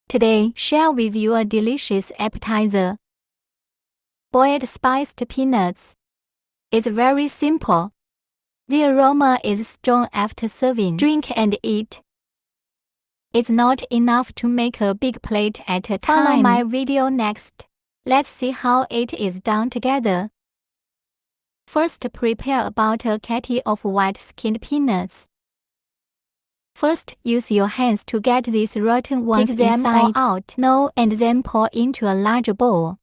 Today, share with you a delicious appetizer. Boiled spiced peanuts. It's very simple. The aroma is strong after serving. Drink and eat. It's not enough to make a big plate at a time. Follow my video next. Let's see how it is done together. First, prepare about a kg of white-skinned peanuts. First, use your hands to get these rotten ones inside. Take them all out. No, and then pour into a large bowl.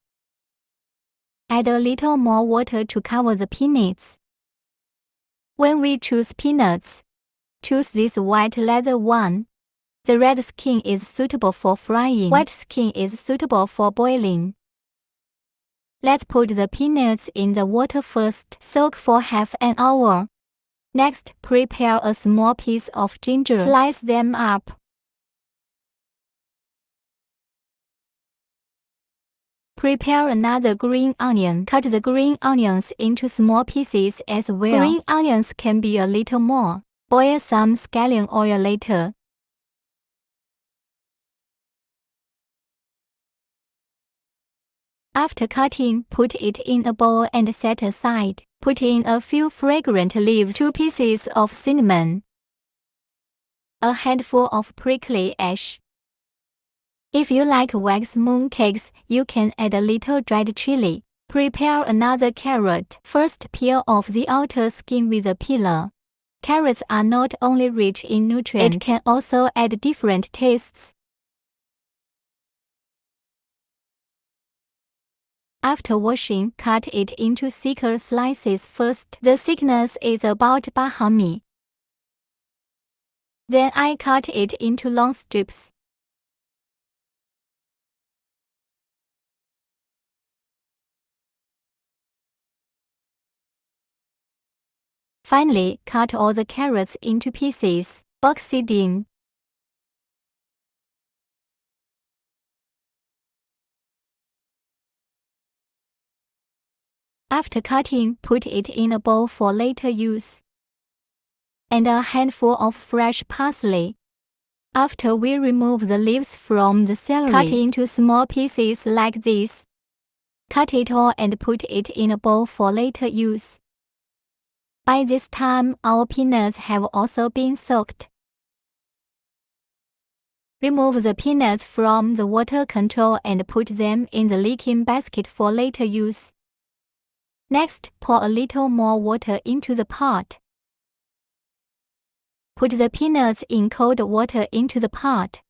Add a little more water to cover the peanuts. When we choose peanuts, choose this white leather one. The red skin is suitable for frying. White skin is suitable for boiling. Let's put the peanuts in the water first. Soak for half an hour. Next, prepare a small piece of ginger. Slice them up. Prepare another green onion. Cut the green onions into small pieces as well. Green onions can be a little more. Boil some scallion oil later. After cutting, put it in a bowl and set aside. Put in a few fragrant leaves, 2 pieces of cinnamon, a handful of prickly ash. If you like wax mooncakes, you can add a little dried chili. Prepare another carrot. First, peel off the outer skin with a peeler. Carrots are not only rich in nutrients, it can also add different tastes. After washing, cut it into thicker slices first. The thickness is about 8 mm. Then I cut it into long strips. Finally, cut all the carrots into pieces. Box it in. After cutting, put it in a bowl for later use. And a handful of fresh parsley. After we remove the leaves from the celery, cut into small pieces like this. Cut it all and put it in a bowl for later use. By this time, our peanuts have also been soaked. Remove the peanuts from the water control and put them in the leaking basket for later use. Next, pour a little more water into the pot. Put the peanuts in cold water into the pot.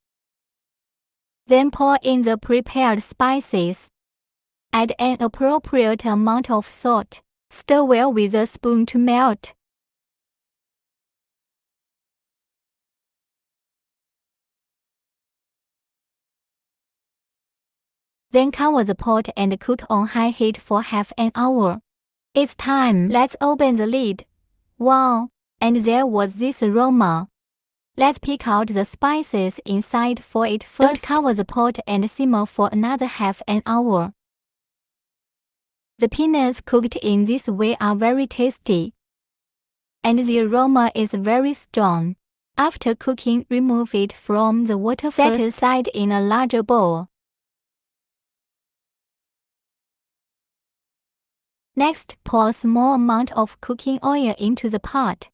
Then pour in the prepared spices. Add an appropriate amount of salt. Stir well with a spoon to melt. Then cover the pot and cook on high heat for half an hour. It's time. Let's open the lid. Wow! And there was this aroma. Let's pick out the spices inside for it first. Don't cover the pot and simmer for another half an hour. The peanuts cooked in this way are very tasty. And the aroma is very strong. After cooking, remove it from the water first. Set aside in a larger bowl. Next, pour a small amount of cooking oil into the pot.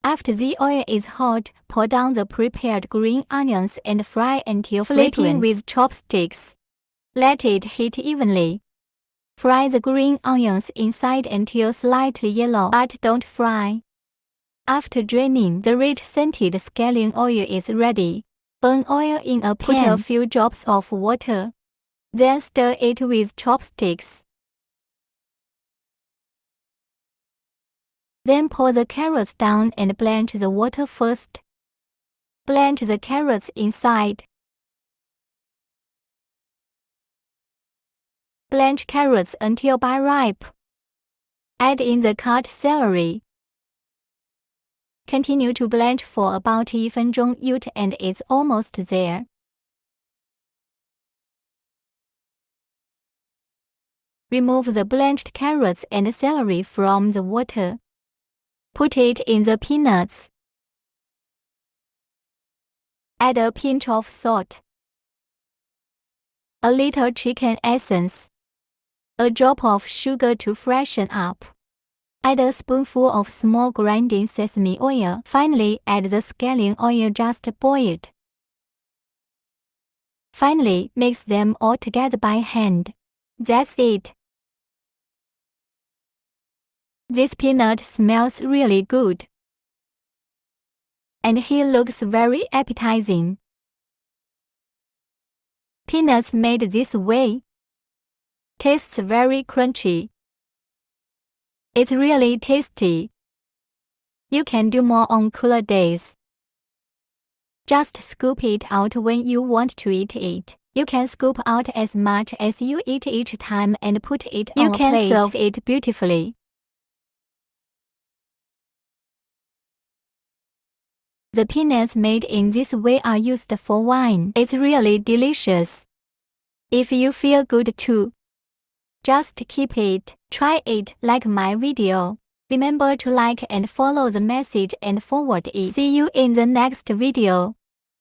After the oil is hot, pour down the prepared green onions and fry until flipping with chopsticks. Let it heat evenly. Fry the green onions inside until slightly yellow, but don't fry. After draining, the rich scented scallion oil is ready. Burn oil in a pan. Put a few drops of water. Then stir it with chopsticks. Then pour the carrots down and blanch the water first. Blanch the carrots inside. Blanch carrots until ripe. Add in the cut celery. Continue to blanch for about 1分钟 and it's almost there. Remove the blanched carrots and celery from the water. Put it in the peanuts. Add a pinch of salt. a little chicken essence, a drop of sugar to freshen up. Add a spoonful of small grinding sesame oil. Finally, add the scallion oil just boiled. Finally, mix them all together by hand. That's it. This peanut smells really good. And he looks very appetizing. Peanuts made this way tastes very crunchy. It's really tasty. You can do more on cooler days. Just scoop it out when you want to eat it. You can scoop out as much as you eat each time and put it on a plate. You can serve it beautifully. The peanuts made in this way are used for wine. It's really delicious. If you feel good too, just keep it. Try it, like my video. Remember to like and follow the message and forward it. See you in the next video.